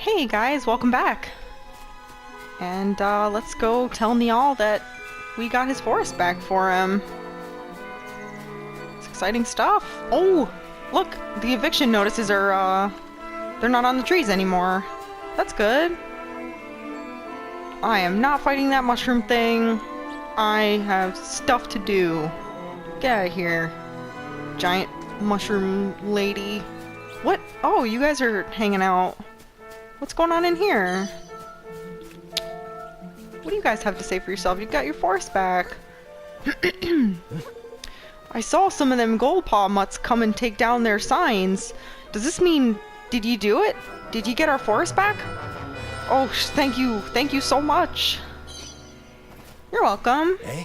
Hey guys, welcome back. And let's go tell Niall that we got his forest back for him. It's exciting stuff. Oh, look, the eviction notices are they're not on the trees anymore. That's good. I am not fighting that mushroom thing. I have stuff to do. Get out of here, giant mushroom lady. What? Oh, you guys are hanging out. What's going on in here? What do you guys have to say for yourself? You got your forest back. I saw some of them gold paw mutts come and take down their signs. Does this mean, did you do it? Did you get our forest back? Oh, thank you so much. You're welcome. Eh?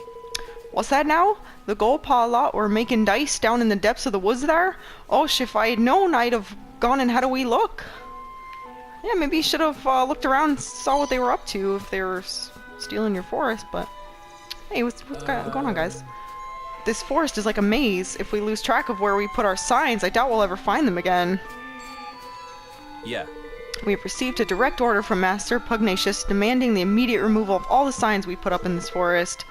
What's that now? The gold paw lot were making dice down in the depths of the woods there? Oh, if I had known, I'd have gone and had a wee look. Yeah, maybe you should have looked around and saw what they were up to if they were stealing your forest, but... Hey, what's going on, guys? This forest is like a maze. If we lose track of where we put our signs, I doubt we'll ever find them again. Yeah. We have received a direct order from Master Pugnacious demanding the immediate removal of all the signs we put up in this forest.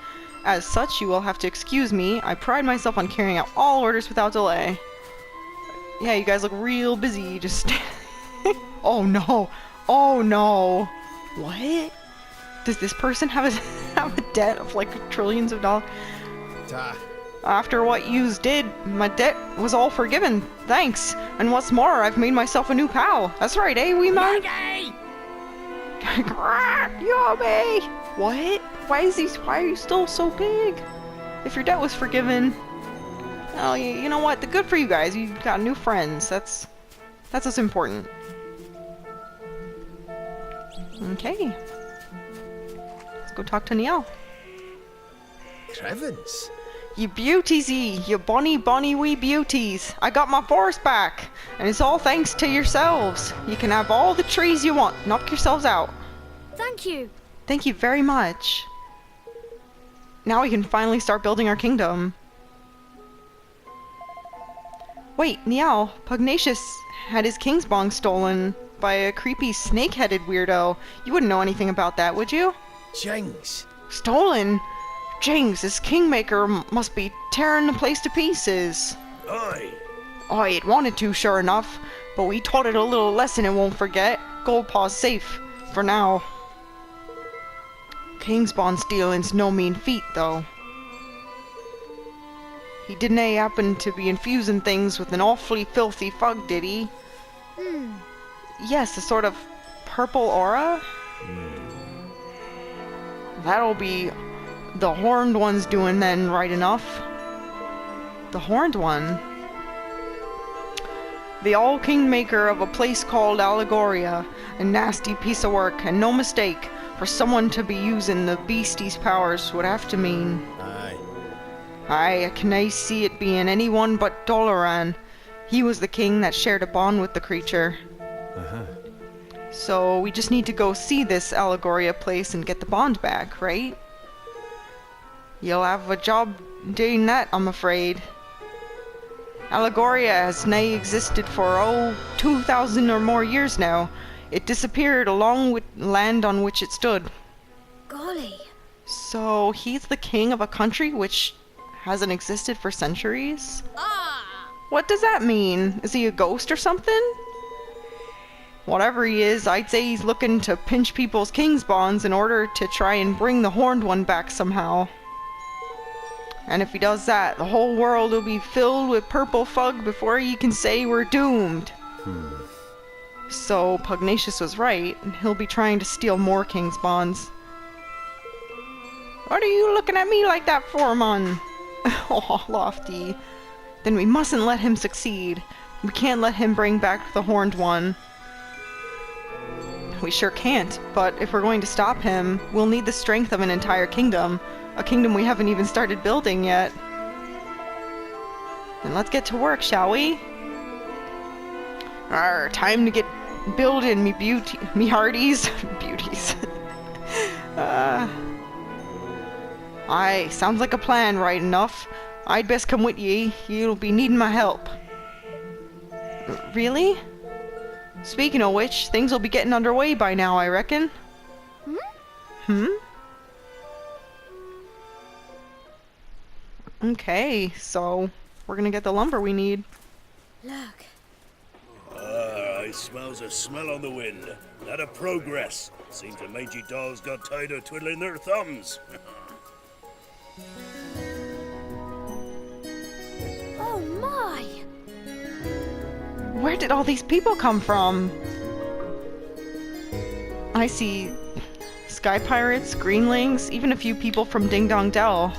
As such, you will have to excuse me. I pride myself on carrying out all orders without delay. Yeah, you guys look real busy, just... Oh no! Oh no! What? Does this person have a debt of like trillions of dollars? After what yous did, my debt was all forgiven. Thanks. And what's more, I've made myself a new pal. That's right, eh, wee man? Yummy! What? Why are you still so big? If your debt was forgiven, oh, you know what? The good for you guys. You got new friends. That's what's important. Okay. Let's go talk to Niall. Crevens? You beauties-y, you bonny wee beauties. I got my forest back, and it's all thanks to yourselves. You can have all the trees you want. Knock yourselves out. Thank you. Thank you very much. Now we can finally start building our kingdom. Wait, Niall, Pugnacious had his king's bong stolen by a creepy snake-headed weirdo. You wouldn't know anything about that, would you? Jings. Stolen? Jings, this kingmaker must be tearing the place to pieces. Aye. I had wanted to, sure enough, but we taught it a little lesson it won't forget. Goldpaw's safe, for now. King's bond stealing's no mean feat, though. He didn't happen to be infusing things with an awfully filthy fug, did he? Yes, a sort of purple aura? That'll be the horned one's doing then, right enough. The horned one? The all-kingmaker of a place called Allegoria. A nasty piece of work, and no mistake. For someone to be using the beastie's powers would have to mean... Aye. I can see it being anyone but Dolaran. He was the king that shared a bond with the creature. So we just need to go see this Allegoria place and get the bond back, right? You'll have a job doing that, I'm afraid. Allegoria has nay existed for, 2,000 or more years now. It disappeared along with land on which it stood. Golly. So he's the king of a country which hasn't existed for centuries? What does that mean? Is he a ghost or something? Whatever he is, I'd say he's looking to pinch people's king's bonds in order to try and bring the horned one back somehow. And if he does that, the whole world will be filled with purple fug before you can say we're doomed. So Pugnacious was right, and he'll be trying to steal more king's bonds. What are you looking at me like that for, man? Oh, Lofty. Then we mustn't let him succeed. We can't let him bring back the horned one. We sure can't, but if we're going to stop him, we'll need the strength of an entire kingdom. A kingdom we haven't even started building yet. Then let's get to work, shall we? Time to get building, me hearties. Beauties. Aye, sounds like a plan, right enough. I'd best come with ye. You'll be needing my help. Really? Speaking of which, things will be getting underway by now, I reckon. Hmm? Okay, so we're gonna get the lumber we need. Look. I smells a smell on the wind. That a progress. Seems the mangy dolls got tired of twiddling their thumbs. Oh my! Where did all these people come from? I see sky pirates, greenlings, even a few people from Ding Dong Dell.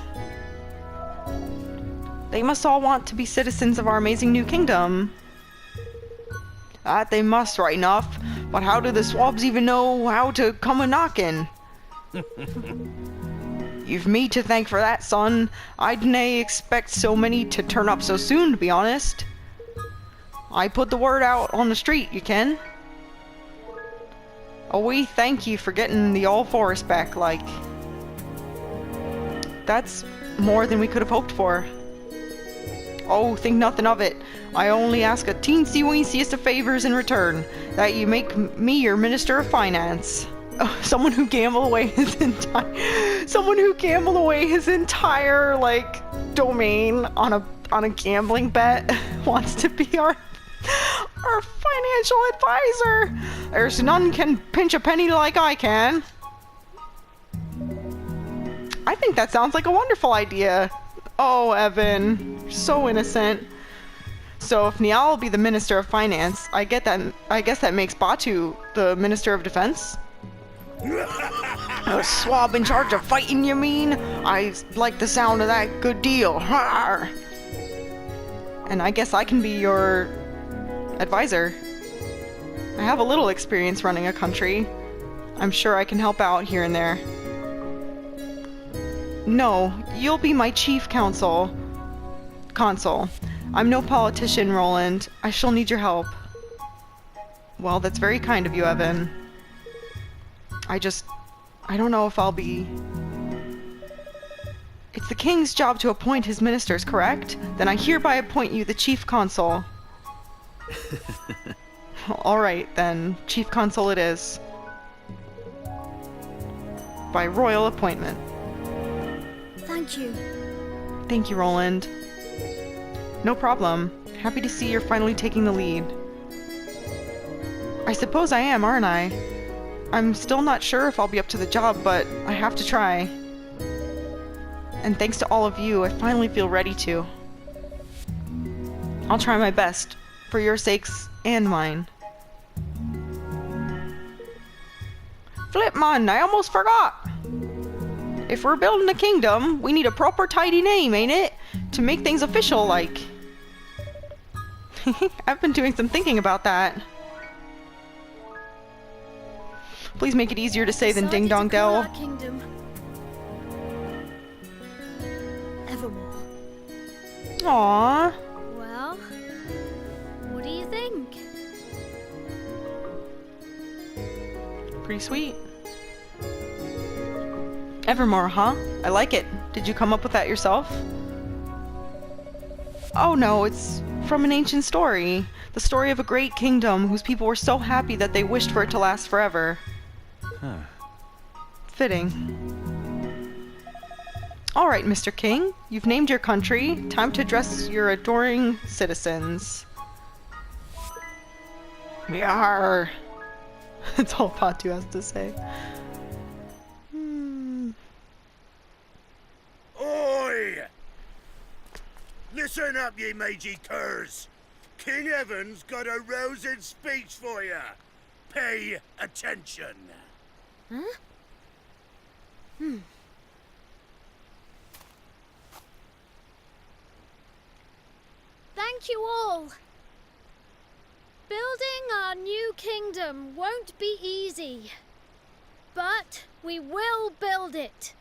They must all want to be citizens of our amazing new kingdom. That they must, right enough. But how do the swabs even know how to come a-knockin'? You've me to thank for that, son. I didn't expect so many to turn up so soon, to be honest. I put the word out on the street, you ken. Oh, we thank you for getting the all forest back, like. That's more than we could have hoped for. Oh, think nothing of it. I only ask a teensy-weensiest of favors in return. That you make me your Minister of Finance. Oh, someone who gambled away his entire, like, domain on a gambling bet wants to be our financial advisor. There's none can pinch a penny like I can. I think that sounds like a wonderful idea. Oh, Evan, you're so innocent. So if Niall will be the Minister of Finance, I guess that makes Batu the Minister of Defense? A swab in charge of fighting, you mean? I like the sound of that good deal. Rawr. And I guess I can be your advisor. I have a little experience running a country. I'm sure I can help out here and there. No, you'll be my chief consul. I'm no politician, Roland. I shall need your help. Well, that's very kind of you, Evan. I don't know if I'll be... It's the king's job to appoint his ministers, correct? Then I hereby appoint you the chief consul. Alright, then. Chief consul it is. By royal appointment. Thank you. Thank you, Roland. No problem. Happy to see you're finally taking the lead. I suppose I am, aren't I? I'm still not sure if I'll be up to the job, but I have to try. And thanks to all of you, I finally feel ready to. I'll try my best, for your sakes and mine. Flipman, I almost forgot! If we're building a kingdom, we need a proper tidy name, ain't it? To make things official, like. I've been doing some thinking about that. Please make it easier to say than Ding Dong Dell. Kingdom Evermore. Aww. Well, what do you think? Pretty sweet. Evermore, huh? I like it. Did you come up with that yourself? Oh no, it's from an ancient story. The story of a great kingdom whose people were so happy that they wished for it to last forever. Huh. Fitting. Alright, Mr. King. You've named your country. Time to address your adoring citizens. Yarr. That's all Patu has to say. Oi! Listen up, ye mangy curs. King Evan's got a rousing speech for you. Pay attention. Huh? Thank you all. Building our new kingdom won't be easy, but we will build it.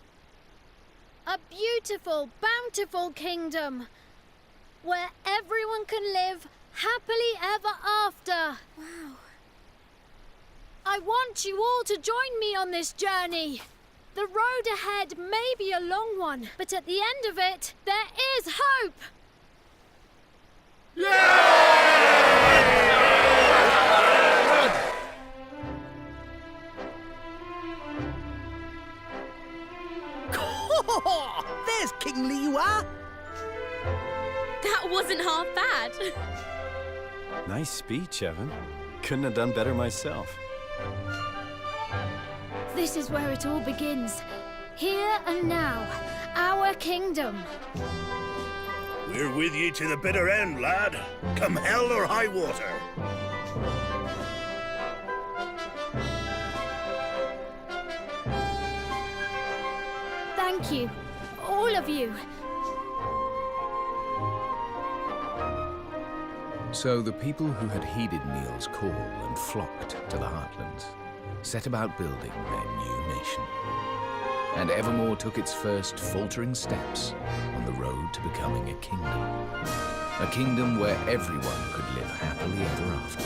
A beautiful, bountiful kingdom where everyone can live happily ever after. Wow. I want you all to join me on this journey. The road ahead may be a long one, but at the end of it, there is hope. kingly you are. That wasn't half bad. Nice speech, Evan. Couldn't have done better myself. This is where it all begins. Here and now, our kingdom. We're with you to the bitter end, lad. Come hell or high water. Thank you, all of you. So the people who had heeded Neil's call and flocked to the Heartlands set about building their new nation. And Evermore took its first faltering steps on the road to becoming a kingdom. A kingdom where everyone could live happily ever after,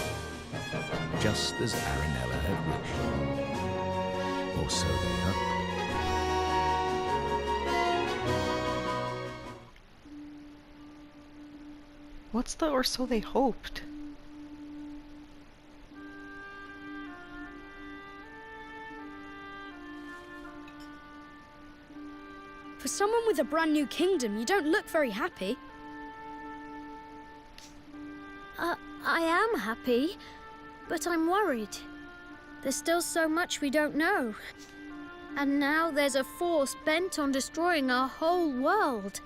just as Aranella had wished. Or so they hoped. What's the or so they hoped? For someone with a brand new kingdom, you don't look very happy. I am happy, but I'm worried. There's still so much we don't know. And now there's a force bent on destroying our whole world.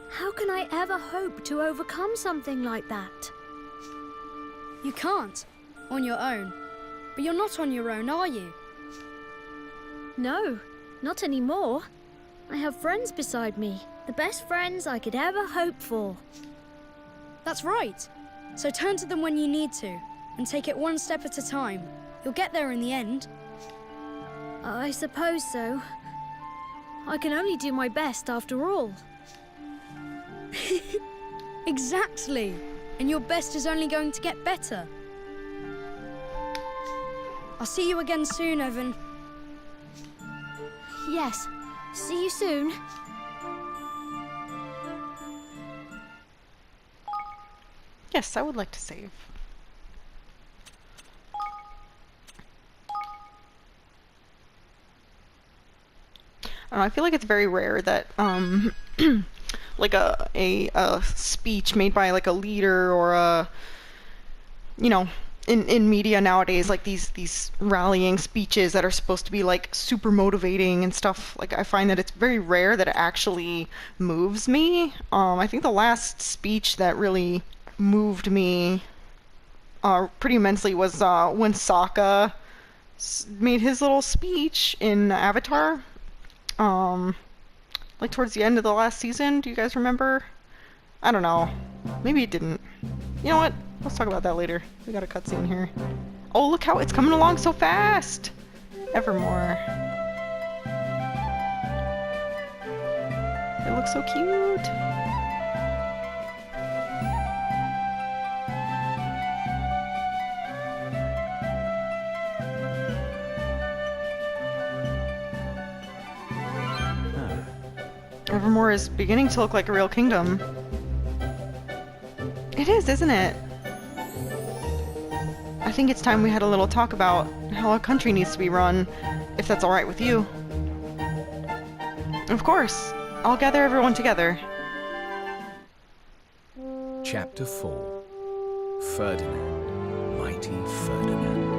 How can I ever hope to overcome something like that? You can't, on your own. But you're not on your own, are you? No, not anymore. I have friends beside me, the best friends I could ever hope for. That's right. So turn to them when you need to, and take it one step at a time. You'll get there in the end. I suppose so. I can only do my best after all. Exactly. And your best is only going to get better. I'll see you again soon, Evan. Yes, see you soon. Yes, I would like to save. I don't know, I feel like it's very rare that like a speech made by like a leader or a, you know, in media nowadays, like these rallying speeches that are supposed to be like super motivating and stuff, like I find that it's very rare that it actually moves me. I think the last speech that really moved me pretty immensely was when Sokka made his little speech in Avatar. Like towards the end of the last season. Do you guys remember? I don't know. Maybe it didn't. You know what? Let's talk about that later. We got a cutscene here. Oh, look how it's coming along so fast! Evermore. It looks so cute. Evermore is beginning to look like a real kingdom. It is, isn't it? I think it's time we had a little talk about how a country needs to be run, if that's alright with you. Of course. I'll gather everyone together. Chapter 4. Ferdinand, Mighty Ferdinand.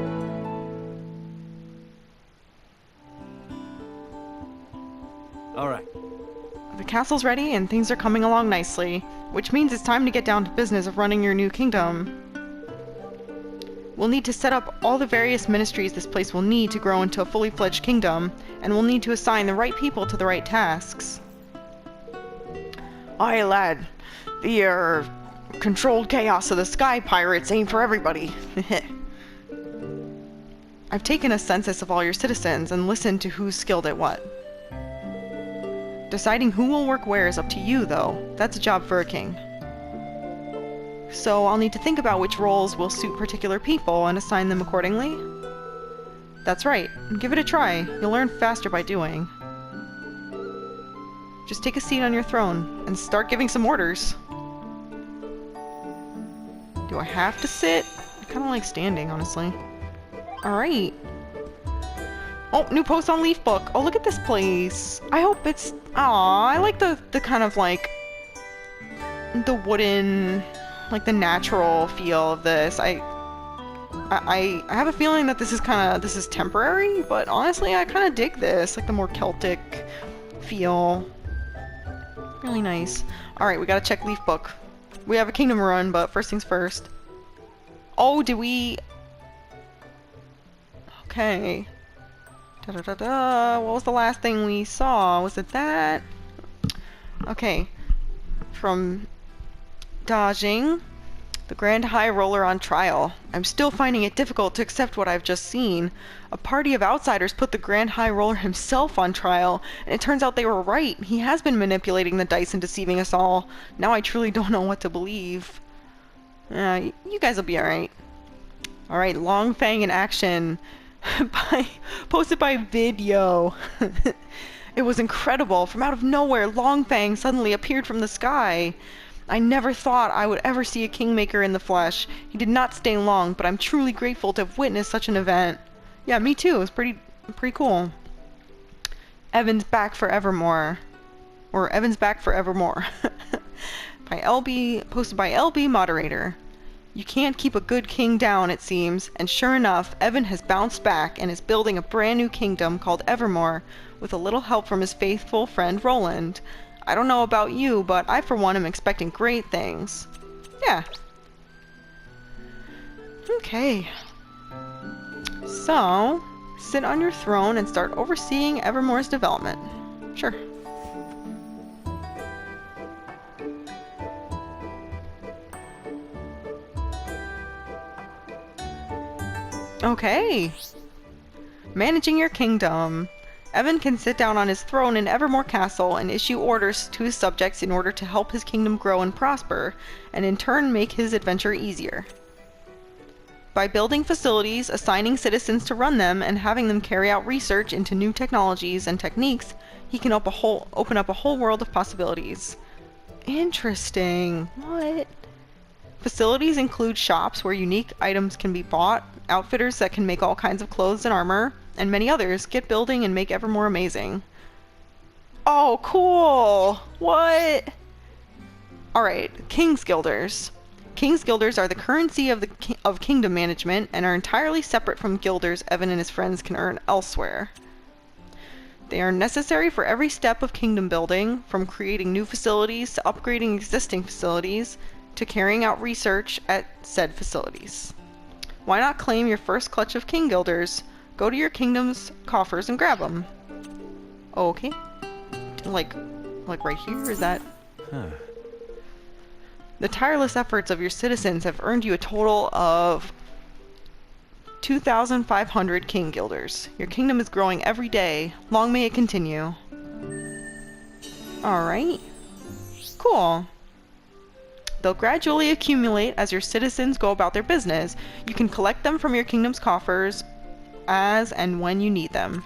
All right. The castle's ready and things are coming along nicely, which means it's time to get down to business of running your new kingdom. We'll need to set up all the various ministries this place will need to grow into a fully fledged kingdom, and we'll need to assign the right people to the right tasks. Aye, lad. The, controlled chaos of the sky pirates ain't for everybody. I've taken a census of all your citizens and listened to who's skilled at what. Deciding who will work where is up to you, though. That's a job for a king. So I'll need to think about which roles will suit particular people and assign them accordingly. That's right. Give it a try. You'll learn faster by doing. Just take a seat on your throne and start giving some orders. Do I have to sit? I kind of like standing, honestly. Alright. Oh, new post on Leaf Book. Oh, look at this place. I hope it's... Aw, I like the kind of like... the wooden... like the natural feel of this. I have a feeling that this is temporary, but honestly I kind of dig this. Like the more Celtic feel. Really nice. Alright, we gotta check Leaf Book. We have a kingdom run, but first things first. Oh, did we... Okay. Da-da-da-da. What was the last thing we saw? Was it that? Okay. From Dajing, the Grand High Roller on trial. I'm still finding it difficult to accept what I've just seen. A party of outsiders put the Grand High Roller himself on trial, and it turns out they were right. He has been manipulating the dice and deceiving us all. Now I truly don't know what to believe. You guys will be alright. Alright, Long Fang in action. Posted by Video. It was incredible. From out of nowhere, Long Fang suddenly appeared from the sky. I never thought I would ever see a kingmaker in the flesh. He did not stay long, but I'm truly grateful to have witnessed such an event. Yeah, me too. It was pretty cool. Evan's back for Evermore. Or Evan's back for Evermore. By LB, posted by LB Moderator. You can't keep a good king down, it seems, and sure enough, Evan has bounced back and is building a brand new kingdom called Evermore, with a little help from his faithful friend Roland. I don't know about you, but I for one am expecting great things. Yeah. Okay. So, sit on your throne and start overseeing Evermore's development. Sure. Okay. Managing your kingdom. Evan can sit down on his throne in Evermore Castle and issue orders to his subjects in order to help his kingdom grow and prosper, and in turn make his adventure easier. By building facilities, assigning citizens to run them, and having them carry out research into new technologies and techniques, he can open up a whole world of possibilities. Interesting. What? Facilities include shops where unique items can be bought, outfitters that can make all kinds of clothes and armor, and many others. Get building and make Evermore amazing. Oh, cool! What? Alright, King's Guilders. King's Guilders are the currency of kingdom management and are entirely separate from guilders Evan and his friends can earn elsewhere. They are necessary for every step of kingdom building, from creating new facilities to upgrading existing facilities, to carrying out research at said facilities. Why not claim your first clutch of King Guilders? Go to your kingdom's coffers and grab them. Okay. Like right here? Is that... Huh. The tireless efforts of your citizens have earned you a total of 2,500 King Guilders. Your kingdom is growing every day. Long may it continue. Alright. Cool. They'll gradually accumulate as your citizens go about their business. You can collect them from your kingdom's coffers as and when you need them.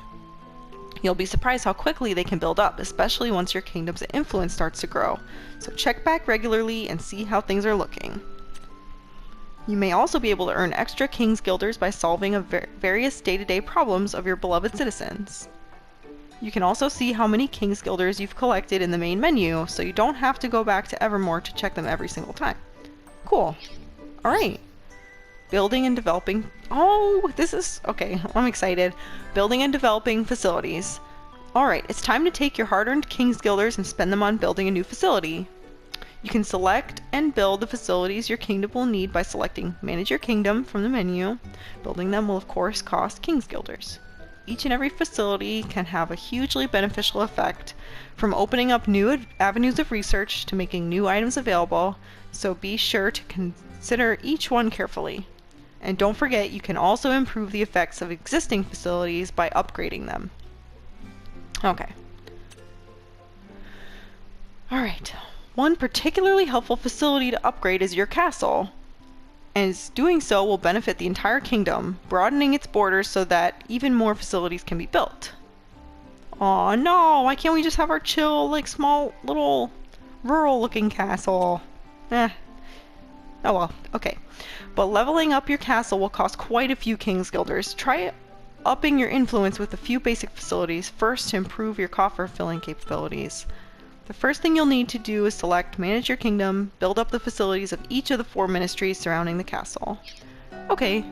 You'll be surprised how quickly they can build up, especially once your kingdom's influence starts to grow. So check back regularly and see how things are looking. You may also be able to earn extra King's Guilders by solving various day-to-day problems of your beloved citizens. You can also see how many King's Guilders you've collected in the main menu, so you don't have to go back to Evermore to check them every single time. Cool. Alright. Building and developing... Oh, this is... Okay, I'm excited. Building and developing facilities. Alright, it's time to take your hard-earned King's Guilders and spend them on building a new facility. You can select and build the facilities your kingdom will need by selecting Manage Your Kingdom from the menu. Building them will of course cost King's Guilders. Each and every facility can have a hugely beneficial effect, from opening up new avenues of research to making new items available, so be sure to consider each one carefully. And don't forget, you can also improve the effects of existing facilities by upgrading them. Okay. Alright. One particularly helpful facility to upgrade is your castle. And doing so will benefit the entire kingdom, broadening its borders so that even more facilities can be built. Aw, no! Why can't we just have our chill, like, small, little, rural-looking castle? Oh well, okay. But leveling up your castle will cost quite a few King's Guilders. Try upping your influence with a few basic facilities first to improve your coffer filling capabilities. The first thing you'll need to do is select Manage Your Kingdom, build up the facilities of each of the 4 ministries surrounding the castle. Okay.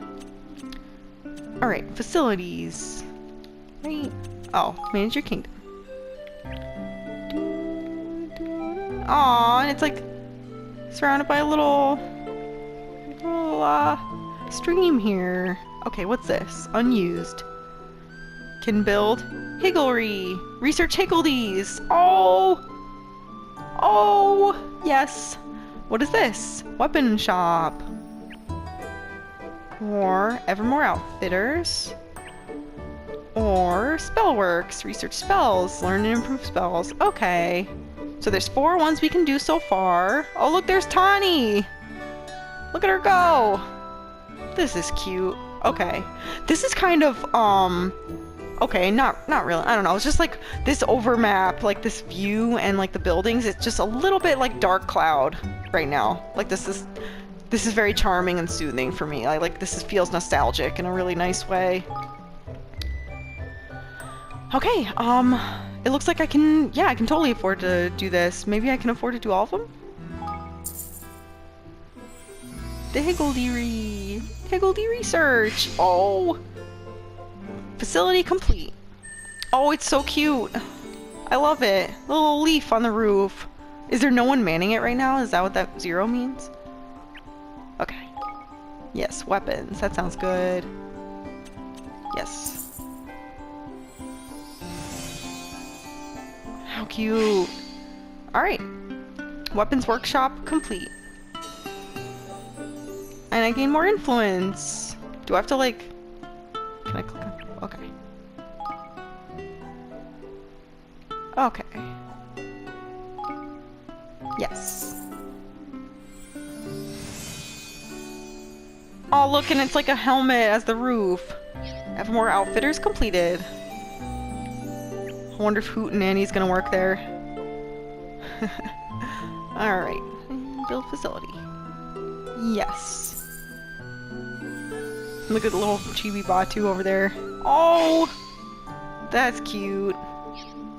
Alright, facilities. Right. Oh, Manage Your Kingdom. Aw, and it's like surrounded by a little stream here. Okay, what's this? Unused. Can build Higgledy. Research Higgledies. Oh! Oh! Yes. What is this? Weapon shop. Or Evermore Outfitters. Or Spellworks. Research spells. Learn and improve spells. Okay. So there's 4 ones we can do so far. Oh, look, there's Tawny! Look at her go! This is cute. Okay. This is kind of, okay, not really. I don't know. It's just like this overmap, like this view and like the buildings. It's just a little bit like Dark Cloud right now. Like this is very charming and soothing for me. I like this feels nostalgic in a really nice way. Okay, it looks like I can totally afford to do this. Maybe I can afford to do all of them? The Higgledy research. Oh, facility complete. Oh, it's so cute. I love it. The little leaf on the roof. Is there no one manning it right now? Is that what that 0 means? Okay. Yes, weapons. That sounds good. Yes. How cute. Alright. Weapons workshop complete. And I gain more influence. Do I have to like... Can I click on... Okay. Okay. Yes. Oh, look, and it's like a helmet as the roof. Evermore Outfitters completed. I wonder if Hoot and Annie's gonna work there. Alright. Build facility. Yes. Look at the little chibi Batu over there. Oh! That's cute.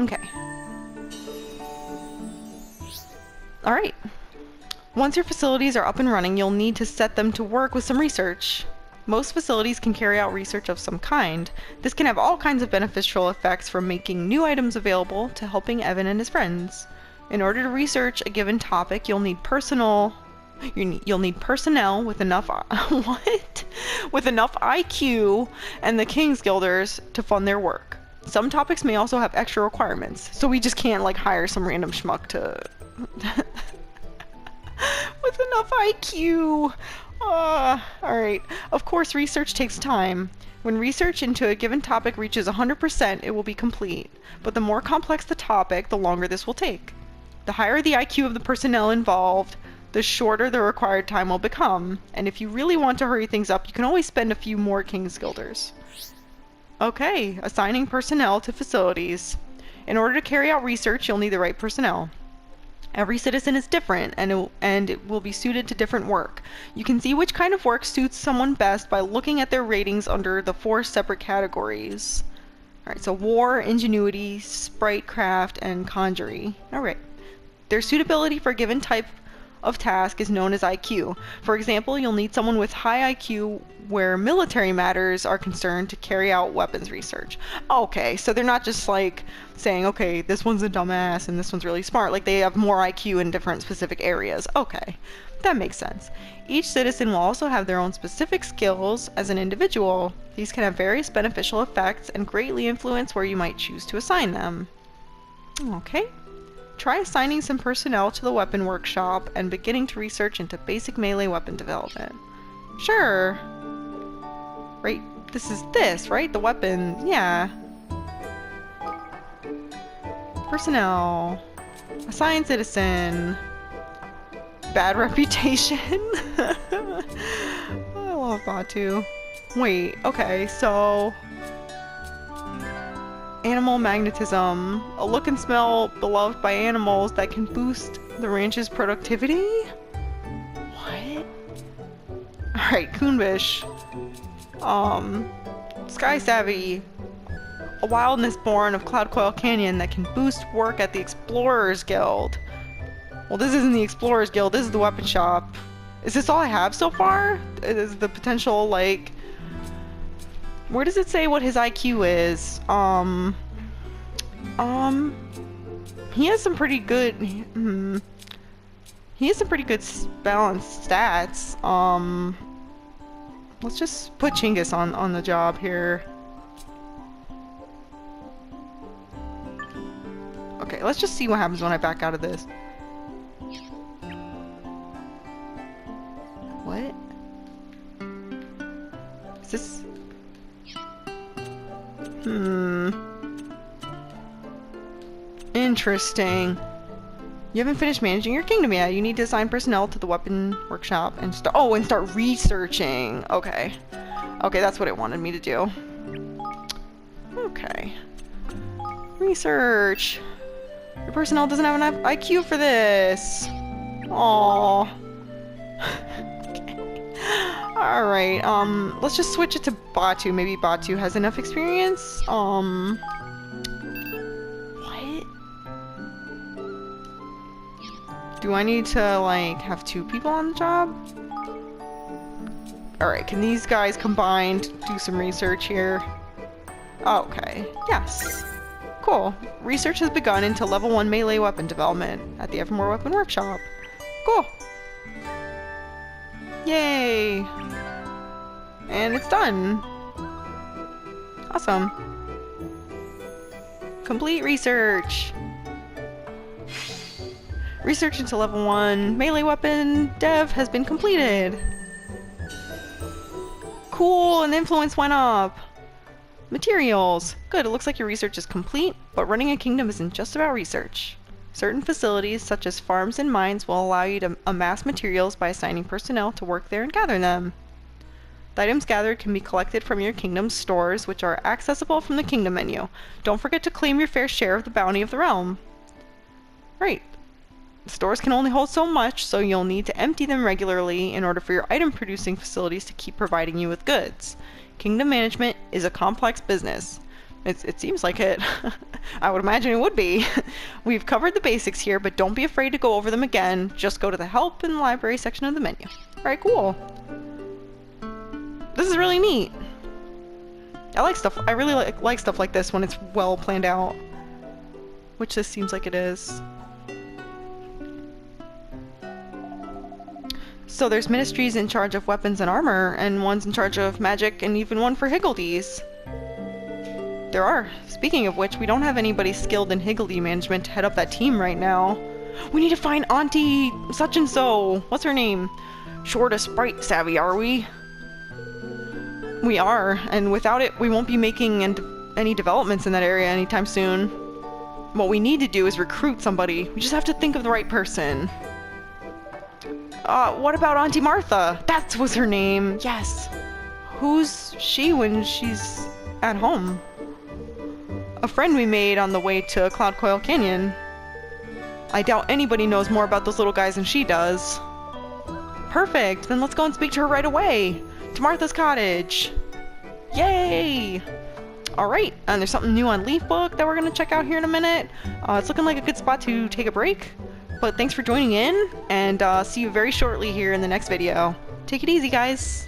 Okay. Alright. Once your facilities are up and running, you'll need to set them to work with some research. Most facilities can carry out research of some kind. This can have all kinds of beneficial effects, from making new items available to helping Evan and his friends. In order to research a given topic, you'll need personnel with enough with enough IQ and the King's Guilders to fund their work. Some topics may also have extra requirements, so we just can't like hire some random schmuck to with enough IQ. Alright. Of course, research takes time. When research into a given topic reaches 100%, it will be complete. But the more complex the topic, the longer this will take. The higher the IQ of the personnel involved, the shorter the required time will become. And if you really want to hurry things up, you can always spend a few more King's Guilders. Okay, assigning personnel to facilities. In order to carry out research, you'll need the right personnel. Every citizen is different, and it will be suited to different work. You can see which kind of work suits someone best by looking at their ratings under the 4 separate categories. Alright, so War, Ingenuity, Spritecraft, and Conjury. Alright. Their suitability for a given type of task is known as IQ. For example, you'll need someone with high IQ where military matters are concerned to carry out weapons research. Okay, so they're not just like saying, okay, this one's a dumbass and this one's really smart. Like they have more IQ in different specific areas. Okay, that makes sense. Each citizen will also have their own specific skills as an individual. These can have various beneficial effects and greatly influence where you might choose to assign them. Okay. Try assigning some personnel to the weapon workshop and beginning to research into basic melee weapon development. Sure. Right, this, right? The weapon, yeah. Personnel. Assign citizen. Bad reputation. I love Batu. Wait, okay, so... Animal magnetism. A look and smell beloved by animals that can boost the ranch's productivity? What? Alright, Coonbish. Sky Savvy. A wildness born of Cloud Coil Canyon that can boost work at the Explorers Guild. Well, this isn't the Explorers Guild, this is the weapon shop. Is this all I have so far? Is the potential, like... Where does it say what his IQ is? He has some pretty good... He has some pretty good balanced stats. Let's just put Chinggis on the job here. Okay, let's just see what happens when I back out of this. What? Is this... Interesting. You haven't finished managing your kingdom yet. You need to assign personnel to the weapon workshop and start researching. Okay. Okay, that's what it wanted me to do. Okay. Research. Your personnel doesn't have enough IQ for this. Aww. Okay. Alright, let's just switch it to Batu. Maybe Batu has enough experience. What? Do I need to, like, have 2 people on the job? Alright, can these guys combined do some research here? Okay, yes. Cool. Research has begun into level 1 melee weapon development at the Evermore Weapon Workshop. Cool. Yay! And it's done. Awesome. Complete research. Research into level 1 melee weapon dev has been completed. Cool, and influence went up. Materials. Good, it looks like your research is complete, but running a kingdom isn't just about research. Certain facilities, such as farms and mines, will allow you to amass materials by assigning personnel to work there and gather them. The items gathered can be collected from your kingdom's stores, which are accessible from the kingdom menu. Don't forget to claim your fair share of the bounty of the realm. Right. The stores can only hold so much, so you'll need to empty them regularly in order for your item-producing facilities to keep providing you with goods. Kingdom management is a complex business. It seems like it. I would imagine it would be. We've covered the basics here, but don't be afraid to go over them again. Just go to the help and library section of the menu. Alright, cool. This is really neat. I like stuff. I really like stuff like this when it's well planned out. Which this seems like it is. So there's ministries in charge of weapons and armor, and one's in charge of magic, and even one for Higgledies. There are. Speaking of which, we don't have anybody skilled in Higgledy management to head up that team right now. We need to find Auntie such-and-so. What's her name? Short of sprite savvy, are we? We are, and without it, we won't be making any developments in that area anytime soon. What we need to do is recruit somebody. We just have to think of the right person. What about Auntie Martha? That was her name. Yes. Who's she when she's at home? A friend we made on the way to Cloud Coil Canyon. I doubt anybody knows more about those little guys than she does. Perfect. Then let's go and speak to her right away. To Martha's cottage. Yay! Alright, and there's something new on Leafbook that we're going to check out here in a minute. It's looking like a good spot to take a break. But thanks for joining in, and see you very shortly here in the next video. Take it easy, guys.